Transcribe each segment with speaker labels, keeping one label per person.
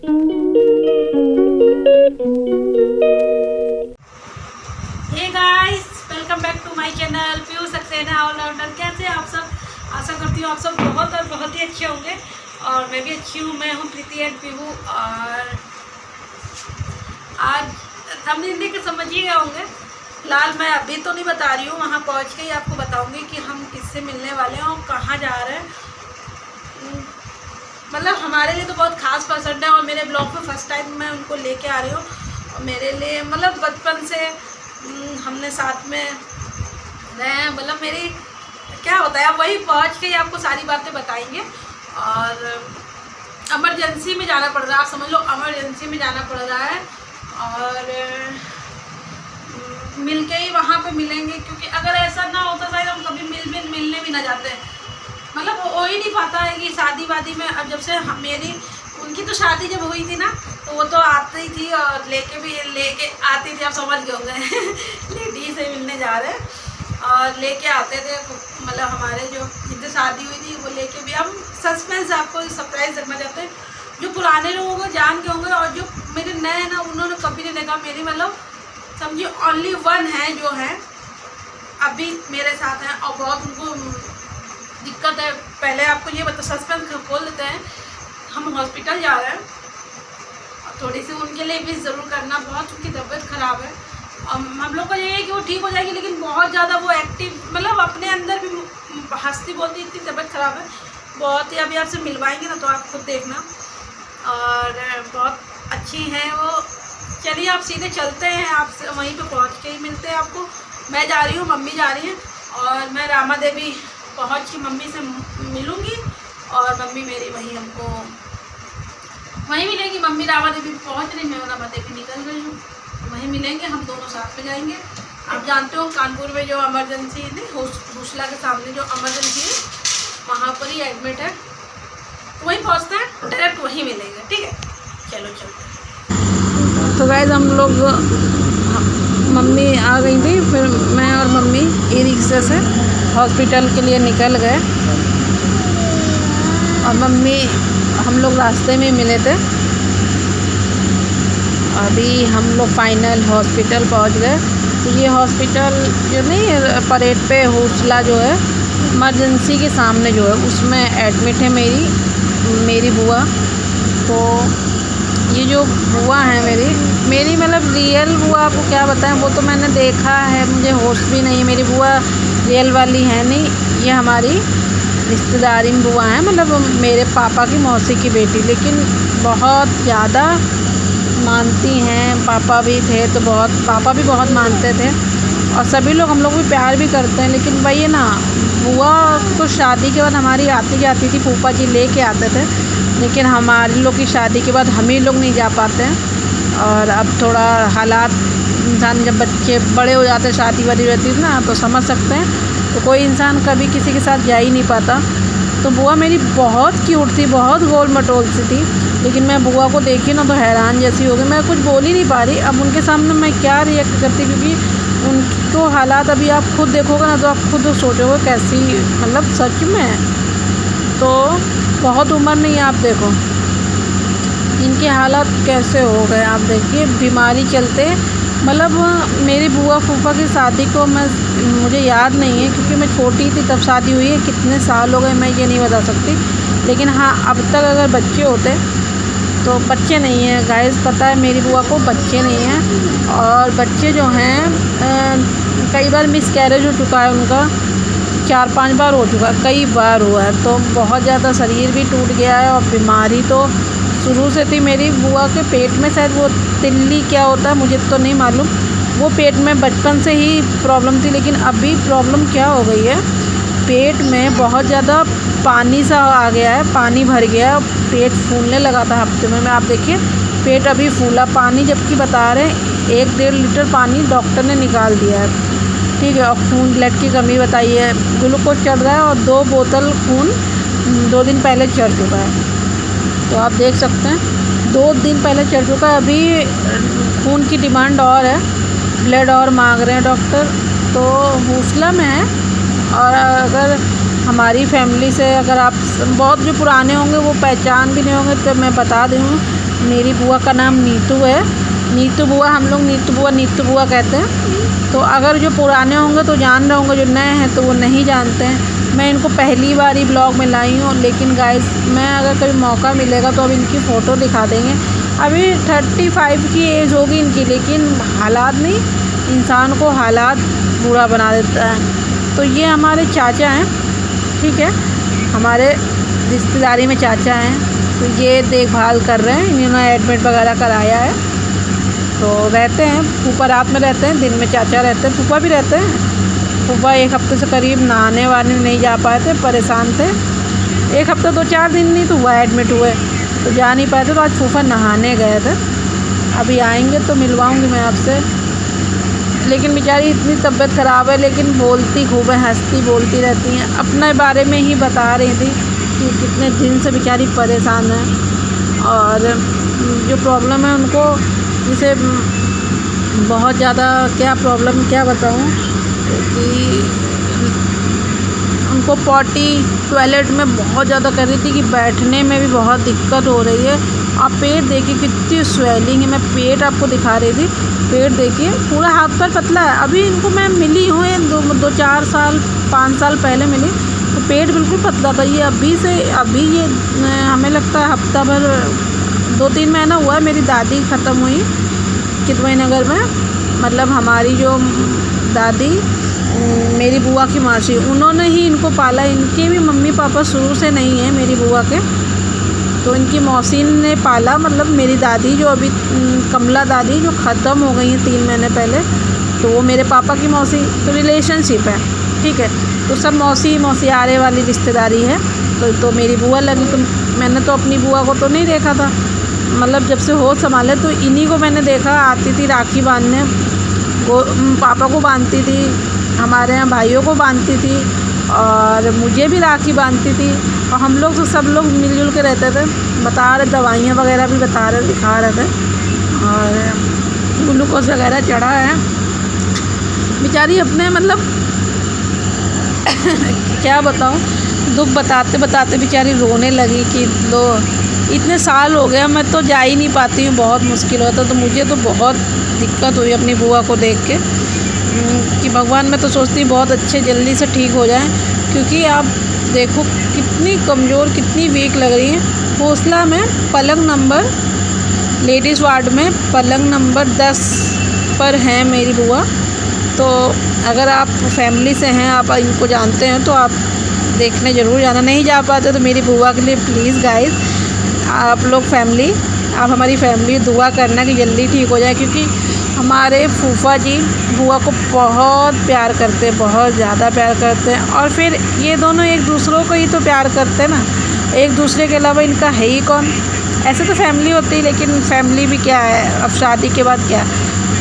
Speaker 1: Hey guys, welcome back to my channel Piyu Saxena allrounder. कैसे आप सब? आशा करती हूँ आप सब बहुत और बहुत ही अच्छे होंगे और मैं भी अच्छी हूँ। मैं हूँ प्रीति एंड पीहू और आज थंबनेल देख के समझ ही गए होंगे। फिलहाल मैं अभी तो नहीं बता रही हूँ, वहाँ पहुँच के ही आपको बताऊँगी कि हम किससे मिलने वाले हैं और कहाँ जा रहे हैं। मतलब हमारे लिए तो बहुत ख़ास पर्सन है और मेरे ब्लॉग में फ़र्स्ट टाइम मैं उनको लेके आ रही हूँ। और मेरे लिए मतलब बचपन से हमने साथ में रहे हैं। मतलब मेरी क्या होता है, अब वही पहुँच के ही आपको सारी बातें बताएंगे। और इमरजेंसी में जाना पड़ रहा है, आप समझ लो इमरजेंसी में जाना पड़ रहा है और मिल के ही वहाँ पे मिलेंगे। क्योंकि अगर ऐसा ना होता शायद हम कभी मिलने भी ना जाते। मतलब हो ही नहीं पाता है कि शादी वादी में। अब जब से उनकी तो शादी जब हुई थी ना, तो वो तो आती थी और लेके आती थी, आप समझ गए होंगे। लेडी से मिलने जा रहे हैं और लेके आते थे। मतलब हमारे जो जिनसे शादी हुई थी वो लेके भी, हम सस्पेंस आपको सरप्राइज रखना चाहते हैं। जो पुराने लोगों को जान के होंगे और जो मेरे नए हैं ना, उन्होंने कभी नहीं देखा। मेरी मतलब समझिए ओनली वन है जो है अभी मेरे साथ हैं और बहुत उनको दिक्कत है। पहले आपको ये बता, सस्पेंस खोल देते हैं। हम हॉस्पिटल जा रहे हैं और थोड़ी सी उनके लिए भी ज़रूर करना, बहुत उनकी तबीयत ख़राब है। और हम लोग को ये है कि वो ठीक हो जाएगी, लेकिन बहुत ज़्यादा वो एक्टिव, मतलब अपने अंदर भी हंसती बोलती, इतनी तबीयत ख़राब है बहुत ही। अभी आपसे मिलवाएंगे ना तो आप खुद देखना। और बहुत अच्छी हैं वो। चलिए आप सीधे चलते हैं, आपसे वहीं पे पहुंच के ही मिलते हैं आपको। मैं जा रही हूँ, मम्मी जा रही हैं और मैं रामा देवी पहुंच के मम्मी से मिलूँगी और मम्मी मेरी वहीं हमको वहीं मिलेंगी। मम्मी रामा देवी पहुँच रही, मैं रामा देवी निकल रही हूँ, वहीं मिलेंगे। हम दोनों साथ में जाएंगे। आप जानते हो कानपुर में जो इमरजेंसी नहीं, हुसला के सामने जो इमरजेंसी है वहाँ पर ही एडमिट है, तो वहीं पहुँचते हैं, डायरेक्ट वहीं मिलेंगे। ठीक है, चलो चलते हैं।
Speaker 2: तो गाइस हम लोग, मम्मी आ गई थी, फिर मैं और मम्मी ई रिक्शा से हॉस्पिटल के लिए निकल गए। और मम्मी हम लोग रास्ते में मिले थे। अभी हम लोग फाइनल हॉस्पिटल पहुंच गए। तो ये हॉस्पिटल जो नहीं है परेड पे, हुसला जो है इमरजेंसी के सामने जो है, उसमें एडमिट है मेरी बुआ। तो ये जो बुआ है मेरी मतलब रियल बुआ, आपको क्या बताएं, वो तो मैंने देखा है, मुझे होश भी नहीं है। मेरी बुआ रियल वाली है नहीं, ये हमारी रिश्तेदारी में बुआ है, मतलब मेरे पापा की मौसी की बेटी। लेकिन बहुत ज़्यादा मानती हैं, पापा भी थे तो पापा भी बहुत मानते थे और सभी लोग, हम लोग भी प्यार भी करते हैं। लेकिन वही है ना, बुआ तो शादी के बाद हमारी आती जाती थी, फूफा जी ले के आते थे। लेकिन हमारे लोग की शादी के बाद हम ही लोग नहीं जा पाते हैं। और अब थोड़ा हालात, इंसान जब बच्चे बड़े हो जाते हैं, शादी वादी रहती है ना, तो समझ सकते हैं। तो कोई इंसान कभी किसी के साथ जा ही नहीं पाता। तो बुआ मेरी बहुत क्यूट थी, बहुत गोल मटोल सी थी। लेकिन मैं बुआ को देखी ना तो हैरान जैसी हो गई, मैं कुछ बोल ही नहीं पा रही। अब उनके सामने मैं क्या रिएक्ट करती, क्योंकि उनको हालात अभी आप खुद देखोगे ना तो आप खुद सोचोगे कैसी, मतलब सच में तो बहुत उम्र नहीं है। आप देखो इनके हालात कैसे हो गए, आप देखिए बीमारी चलते। मतलब मेरी बुआ फूफा की शादी को मुझे याद नहीं है, क्योंकि मैं छोटी थी तब शादी हुई है। कितने साल हो गए मैं ये नहीं बता सकती। लेकिन हाँ, अब तक अगर बच्चे होते, तो बच्चे नहीं हैं गाइस, पता है मेरी बुआ को बच्चे नहीं हैं। और बच्चे जो हैं कई बार मिसकैरेज हो चुका है उनका, 4-5 बार हो चुका है, कई बार हुआ है। तो बहुत ज़्यादा शरीर भी टूट गया है और बीमारी तो शुरू से थी। मेरी बुआ के पेट में शायद वो तिल्ली क्या होता है मुझे तो नहीं मालूम, वो पेट में बचपन से ही प्रॉब्लम थी। लेकिन अभी प्रॉब्लम क्या हो गई है, पेट में बहुत ज़्यादा पानी सा आ गया है, पानी भर गया है। पेट फूलने लगा था हफ्ते में आप देखिए, पेट अभी फूला। पानी जबकि बता रहे हैं 1-1.5 लीटर पानी डॉक्टर ने निकाल दिया है, ठीक है। और खून ब्लड की कमी बताई है, ग्लूकोज चढ़ रहा है और 2 बोतल खून 2 दिन पहले चढ़ चुका है। तो आप देख सकते हैं 2 दिन पहले चढ़ चुका है। अभी खून की डिमांड और है, ब्लड और मांग रहे हैं डॉक्टर। तो हुसला में है। और अगर हमारी फैमिली से, अगर आप बहुत जो पुराने होंगे वो पहचान भी नहीं होंगे, तो मैं बता दूँ मेरी बुआ का नाम नीतू है। नीतू बुआ, हम लोग नीतू बुआ कहते हैं। तो अगर जो पुराने होंगे तो जान रहे होंगे, जो नए हैं तो वो नहीं जानते हैं। मैं इनको पहली बार ही ब्लॉग में लाई हूँ, लेकिन गाइस मैं अगर कभी मौका मिलेगा तो अब इनकी फ़ोटो दिखा देंगे। अभी 35 की एज होगी इनकी, लेकिन हालात नहीं, इंसान को हालात बुरा बना देता है। तो ये हमारे चाचा हैं, ठीक है, हमारे रिश्तेदारी में चाचा हैं। तो ये देखभाल कर रहे हैं, इन्होंने एडमिट वगैरह कराया है। तो रहते हैं, फूफा रात में रहते हैं, दिन में चाचा रहते हैं, फूफा भी रहते हैं। फूफा 1 हफ्ते से करीब नहाने वाने नहीं जा पाए थे, परेशान थे। 1 हफ्ता 2-4 दिन नहीं तो हुआ एडमिट हुए, तो जा नहीं पाए थे। तो आज फूफा नहाने गए थे, अभी आएंगे तो मिलवाऊंगी मैं आपसे। लेकिन बेचारी इतनी तबीयत ख़राब है, लेकिन बोलती खूब है, हंसती बोलती रहती हैं। अपने बारे में ही बता रही थी कि कितने दिन से बेचारी परेशान है, और जो प्रॉब्लम है उनको, जैसे बहुत ज़्यादा क्या प्रॉब्लम, क्या बताऊँ, कि उनको पॉटी टॉयलेट में बहुत ज़्यादा कर रही थी, कि बैठने में भी बहुत दिक्कत हो रही है। आप पेट देखिए कितनी स्वेलिंग है, मैं पेट आपको दिखा रही थी। पेट देखिए पूरा हाथ पर पतला है। अभी इनको मैं मिली हूँ 2-4 साल 5 साल पहले मिली, तो पेट बिल्कुल पतला था। ये अभी ये हमें लगता है हफ्ता भर 2-3 महीना हुआ है। मेरी दादी ख़त्म हुई कितवई नगर में, मतलब हमारी जो दादी, मेरी बुआ की मासी, उन्होंने ही इनको पाला। इनके भी मम्मी पापा शुरू से नहीं हैं मेरी बुआ के, तो इनकी मौसी ने पाला। मतलब मेरी दादी जो अभी कमला दादी जो ख़त्म हो गई हैं 3 महीने पहले, तो वो मेरे पापा की मौसी, तो रिलेशनशिप है, ठीक है। तो सब मौसियारे वाली रिश्तेदारी है। तो मेरी बुआ लगी। तो मैंने तो अपनी बुआ को तो नहीं देखा था, मतलब जब से होश संभाले तो इन्हीं को मैंने देखा। आती थी राखी बांधने, वो पापा को बांधती थी, हमारे यहाँ भाइयों को बांधती थी, और मुझे भी राखी बांधती थी। और हम लोग तो सब लोग मिलजुल के रहते थे। बता रहे, दवाइयाँ वगैरह भी दिखा रहे थे, और ग्लूकोज वगैरह चढ़ा है। बेचारी अपने मतलब क्या बताऊँ, दुख बताते बताते बेचारी रोने लगी कि लो इतने साल हो गया, मैं तो जा ही नहीं पाती हूँ, बहुत मुश्किल होता। तो मुझे तो बहुत दिक्कत हुई अपनी बुआ को देख के, कि भगवान, मैं तो सोचती हूँ बहुत अच्छे जल्दी से ठीक हो जाएं। क्योंकि आप देखो कितनी कमज़ोर, कितनी वीक लग रही हैं। हौसला में पलंग नंबर, लेडीज़ वार्ड में पलंग नंबर 10 पर हैं मेरी बुआ। तो अगर आप फैमिली से हैं, आप इनको जानते हैं, तो आप देखने ज़रूर जाना। नहीं जा पाते तो मेरी बुआ के लिए प्लीज़ गाइस, आप लोग फैमिली, आप हमारी फैमिली दुआ करना कि जल्दी ठीक हो जाए। क्योंकि हमारे फूफा जी बुआ को बहुत प्यार करते हैं, बहुत ज़्यादा प्यार करते हैं। और फिर ये दोनों एक दूसरों को ही तो प्यार करते हैं ना, एक दूसरे के अलावा इनका है ही कौन। ऐसे तो फैमिली होती है, लेकिन फैमिली भी क्या है, अब शादी के बाद क्या।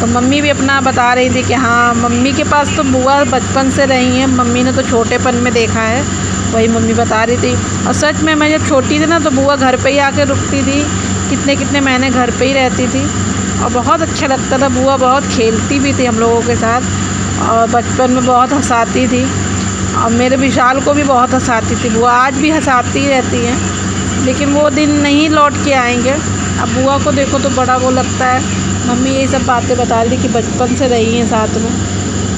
Speaker 2: तो मम्मी भी अपना बता रही थी कि हाँ, मम्मी के पास तो बुआ बचपन से रही हैं, मम्मी ने तो छोटेपन में देखा है, वही मम्मी बता रही थी। और सच में मैं जब छोटी थी ना, तो बुआ घर पे ही आके रुकती थी, कितने महीने घर पे ही रहती थी, और बहुत अच्छा लगता था। बुआ बहुत खेलती भी थी हम लोगों के साथ, और बचपन में बहुत हंसाती थी, और मेरे विशाल को भी बहुत हंसाती थी बुआ। आज भी हंसाती रहती हैं, लेकिन वो दिन नहीं लौट के आएंगे। अब बुआ को देखो तो बड़ा वो लगता है। मम्मी यही सब बातें बता रही थी कि बचपन से रही हैं साथ में।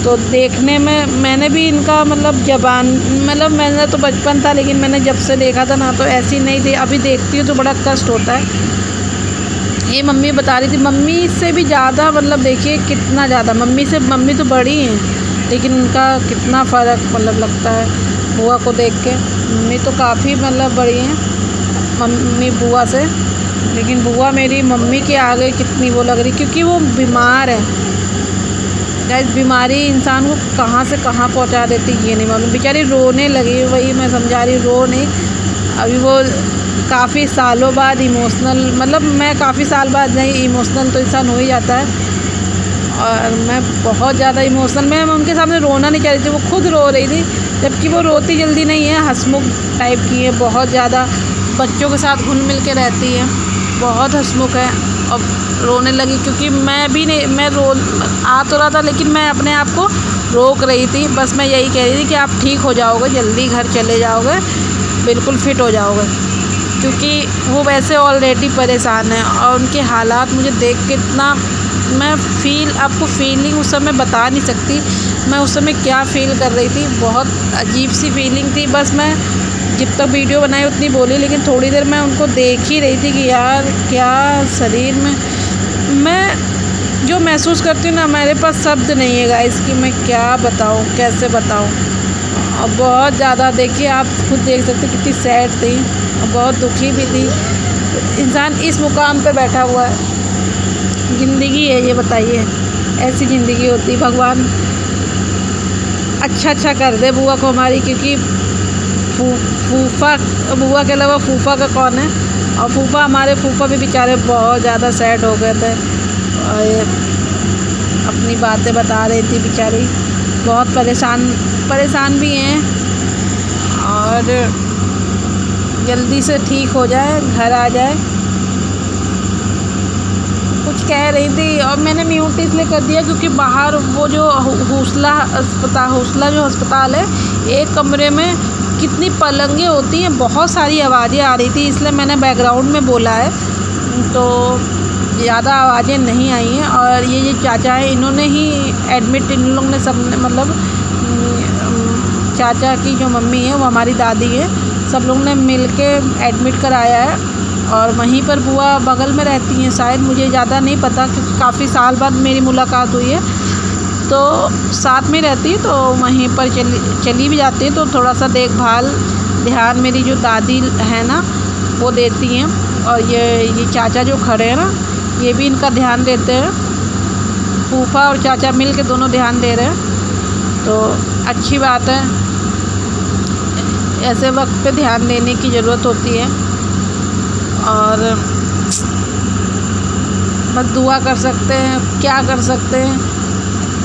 Speaker 2: तो देखने में मैंने भी इनका मतलब मैंने तो बचपन था, लेकिन मैंने जब से देखा था ना, तो ऐसी नहीं थी। अभी देखती हूँ तो बड़ा कष्ट होता है। ये मम्मी बता रही थी, मम्मी से भी ज़्यादा, मतलब देखिए कितना ज़्यादा, मम्मी तो बड़ी हैं, लेकिन उनका कितना फ़र्क मतलब लगता है बुआ को देख के। मम्मी तो काफ़ी मतलब बड़ी हैं मम्मी बुआ से, लेकिन बुआ मेरी मम्मी के आगे कितनी वो लग रही, क्योंकि वो बीमार है। गाइस, बीमारी इंसान को कहाँ से कहाँ पहुँचा देती ये नहीं मालूम। बेचारी रोने लगी, वही मैं समझा रही, रो नहीं। अभी वो काफ़ी सालों बाद इमोशनल, मतलब मैं काफ़ी साल बाद नहीं, इमोशनल तो इंसान हो ही जाता है, और मैं बहुत ज़्यादा इमोशनल, मैं उनके सामने रोना नहीं चाह रही थी, वो खुद रो रही थी। जबकि वो रोती जल्दी नहीं है, हंसमुख टाइप की है, बहुत ज़्यादा बच्चों के साथ घुल मिल के रहती है, बहुत हंसमुख है। और रोने लगी, क्योंकि मैं भी नहीं, मैं आ तो रहा था, लेकिन मैं अपने आप को रोक रही थी। बस मैं यही कह रही थी कि आप ठीक हो जाओगे, जल्दी घर चले जाओगे, बिल्कुल फिट हो जाओगे। क्योंकि वो वैसे ऑलरेडी परेशान है और उनके हालात मुझे देख के इतना मैं आपको फीलिंग उस समय बता नहीं सकती मैं उस समय क्या फ़ील कर रही थी। बहुत अजीब सी फीलिंग थी। बस मैं जब तक वीडियो बनाई उतनी बोली, लेकिन थोड़ी देर मैं उनको देख ही रही थी कि यार क्या शरीर में मैं जो महसूस करती हूँ ना, मेरे पास शब्द नहीं है गाइस कि मैं क्या बताऊँ, कैसे बताऊँ। और बहुत ज़्यादा देखिए, आप खुद देख सकते कितनी सैड थी और बहुत दुखी भी थी। इंसान इस मुकाम पे बैठा हुआ है, ज़िंदगी है ये, बताइए ऐसी ज़िंदगी होती। भगवान अच्छा कर दे बुआ को हमारी, क्योंकि बुआ के अलावा फूफा का कौन है। और हमारे फूफा भी बेचारे बहुत ज़्यादा सैड हो गए थे और अपनी बातें बता रही थी बेचारी, बहुत परेशान भी हैं और जल्दी से ठीक हो जाए, घर आ जाए, कुछ कह रही थी। और मैंने म्यूट इसलिए कर दिया क्योंकि बाहर वो जो हौसला जो अस्पताल है, एक कमरे में कितनी पलंगें होती हैं, बहुत सारी आवाज़ें आ रही थी, इसलिए मैंने बैकग्राउंड में बोला है, तो ज़्यादा आवाज़ें नहीं आई हैं। और ये चाचा है, इन्होंने ही एडमिट, इन लोग ने सब मतलब चाचा की जो मम्मी है वो हमारी दादी है, सब लोग ने मिल के एडमिट कराया है। और वहीं पर बुआ बगल में रहती हैं शायद, मुझे ज़्यादा नहीं पता क्योंकि काफ़ी साल बाद मेरी मुलाकात हुई है, तो साथ में रहती है, तो वहीं पर चली भी जाती है। तो थोड़ा सा ध्यान मेरी जो दादी है ना वो देती हैं। और ये चाचा जो खड़े हैं ना, ये भी इनका ध्यान देते हैं। फूफा और चाचा मिल के दोनों ध्यान दे रहे हैं, तो अच्छी बात है। ऐसे वक्त पे ध्यान देने की ज़रूरत होती है और बस दुआ कर सकते हैं, क्या कर सकते हैं।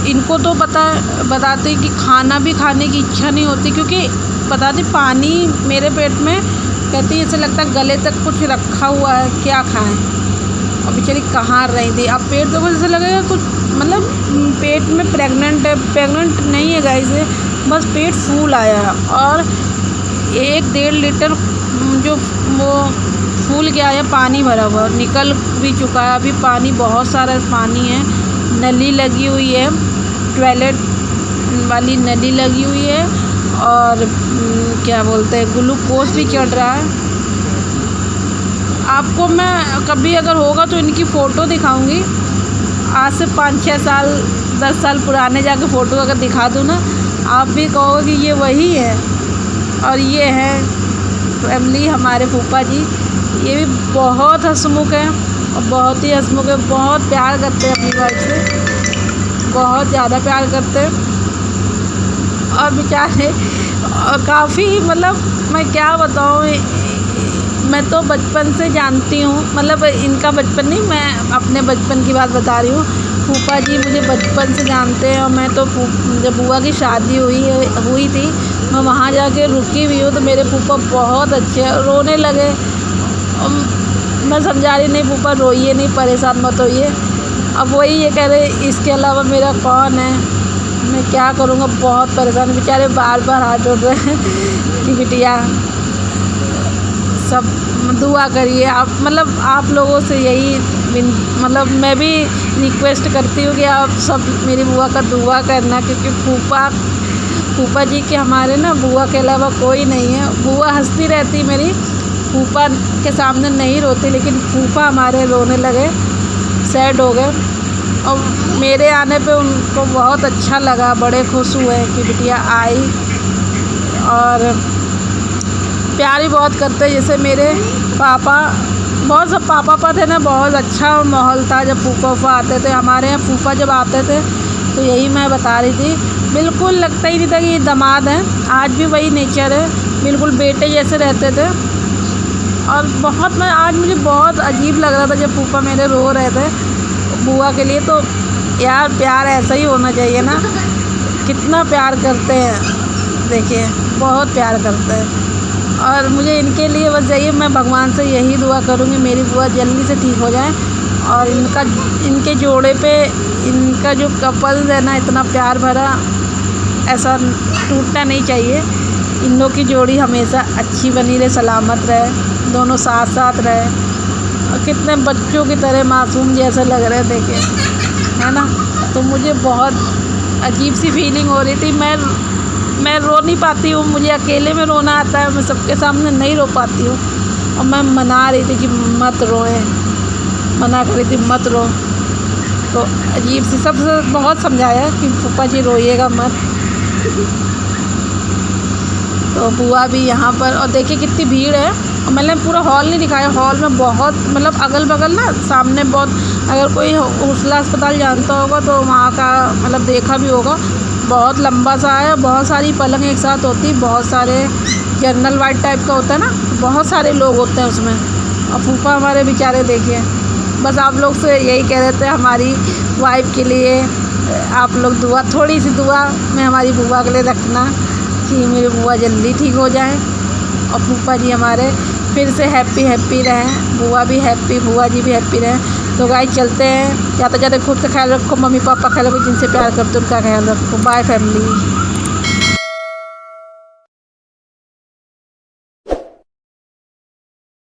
Speaker 2: इनको तो बताते कि खाना भी खाने की इच्छा नहीं होती, क्योंकि बताती पानी मेरे पेट में, कहती ऐसे लगता है गले तक कुछ रखा हुआ है, क्या खाएं। और बेचारी कहाँ रही थी, अब पेट तो जैसे लगेगा कुछ, मतलब पेट में प्रेग्नेंट नहीं है गाइस, बस पेट फूल आया है। और 1-1.5 लीटर जो वो फूल गया है, पानी भरा हुआ निकल भी चुका है, अभी पानी बहुत सारा पानी है। नली लगी हुई है, टॉयलेट वाली नली लगी हुई है, और क्या बोलते हैं, ग्लूकोज भी चढ़ रहा है। आपको मैं कभी अगर होगा तो इनकी फ़ोटो दिखाऊंगी, आज से 5-6 साल 10 साल पुराने जाके फ़ोटो अगर दिखा दूँ ना, आप भी कहोगे कि ये वही है। और ये है फैमिली हमारे फूफा जी, ये भी बहुत हंसमुख है और बहुत ही हंसमुख है, बहुत प्यार करते हैं अपनी वाइफ से, बहुत ज़्यादा प्यार करते हैं। और बेचारे काफ़ी, मतलब मैं क्या बताऊँ, मैं तो बचपन से जानती हूँ, मतलब इनका बचपन नहीं, मैं अपने बचपन की बात बता रही हूँ। फूफा जी मुझे बचपन से जानते हैं, और मैं तो जब बुआ की शादी हुई थी, मैं वहाँ जाके रुकी हुई हूँ, तो मेरे फूफा बहुत अच्छे, रोने लगे। मैं समझा रही, नहीं फूफा रोइए नहीं, परेशान मत होइए। अब वही ये कह रहे, इसके अलावा मेरा कौन है, मैं क्या करूँगा, बहुत परेशान। बेचारे बार बार हाथ जोड़ रहे हैं कि बिटिया सब दुआ करिए आप, मतलब आप लोगों से यही, मतलब मैं भी रिक्वेस्ट करती हूँ कि आप सब मेरी बुआ का दुआ करना, क्योंकि फूफा जी के हमारे ना बुआ के अलावा कोई नहीं है। बुआ हंसती रहती मेरी, फूफा के सामने नहीं रोती, लेकिन फूफा हमारे रोने लगे, सैड हो गए। और मेरे आने पे उनको बहुत अच्छा लगा, बड़े खुश हुए कि बिटिया आई। और प्यार भी बहुत करते हैं, जैसे मेरे पापा, बहुत सब पापा थे ना, बहुत अच्छा माहौल था जब फूफा आते थे हमारे यहाँ। फूफा जब आते थे तो यही मैं बता रही थी, बिल्कुल लगता ही नहीं था कि ये दामाद हैं। आज भी वही नेचर है, बिल्कुल बेटे जैसे रहते थे। और आज मुझे बहुत अजीब लग रहा था जब फूफा मेरे रो रहे थे बुआ के लिए। तो यार प्यार ऐसा ही होना चाहिए ना, कितना प्यार करते हैं, देखिए बहुत प्यार करते हैं। और मुझे इनके लिए बस यही, मैं भगवान से यही दुआ करूँगी मेरी बुआ जल्दी से ठीक हो जाए, और इनके जोड़े पे इनका जो कपल है ना, इतना प्यार भरा, ऐसा टूटना नहीं चाहिए। इन लोग की जोड़ी हमेशा अच्छी बनी रहे, सलामत रहे, दोनों साथ साथ रहे। और कितने बच्चों की तरह मासूम जैसे लग रहे देखे, है ना। तो मुझे बहुत अजीब सी फीलिंग हो रही थी। मैं रो नहीं पाती हूँ, मुझे अकेले में रोना आता है, मैं सबके सामने नहीं रो पाती हूँ। और मैं मना रही थी कि मत रोए, मना कर रही थी मत रो। तो अजीब सी सबसे बहुत समझाया कि फूफा जी रोइएगा मत। तो बुआ भी यहाँ पर, और देखिए कितनी भीड़ है। और मैंने पूरा हॉल नहीं दिखाया, हॉल में बहुत मतलब अगल बगल ना सामने बहुत, अगर कोई हुसला अस्पताल जानता होगा तो वहाँ का मतलब देखा भी होगा, बहुत लंबा सा है, बहुत सारी पलंग एक साथ होती, बहुत सारे जनरल वार्ड टाइप का होता है ना, बहुत सारे लोग होते हैं उसमें। और फूफा हमारे बेचारे देखिए, बस आप लोग से यही कह रहे थे हमारी वाइफ के लिए आप लोग दुआ, थोड़ी सी दुआ में हमारी बुआ के लिए रखना कि मेरी बुआ जल्दी ठीक हो जाए और फूफा जी हमारे फिर से हैप्पी रहें, बुआ भी हैप्पी, बुआ जी भी हैप्पी रहें। तो गाइस चलते हैं, जाते जाते खुद का ख्याल रखो, मम्मी पापा ख्याल रखो, जिनसे प्यार करते उनका ख्याल रखो। Bye family.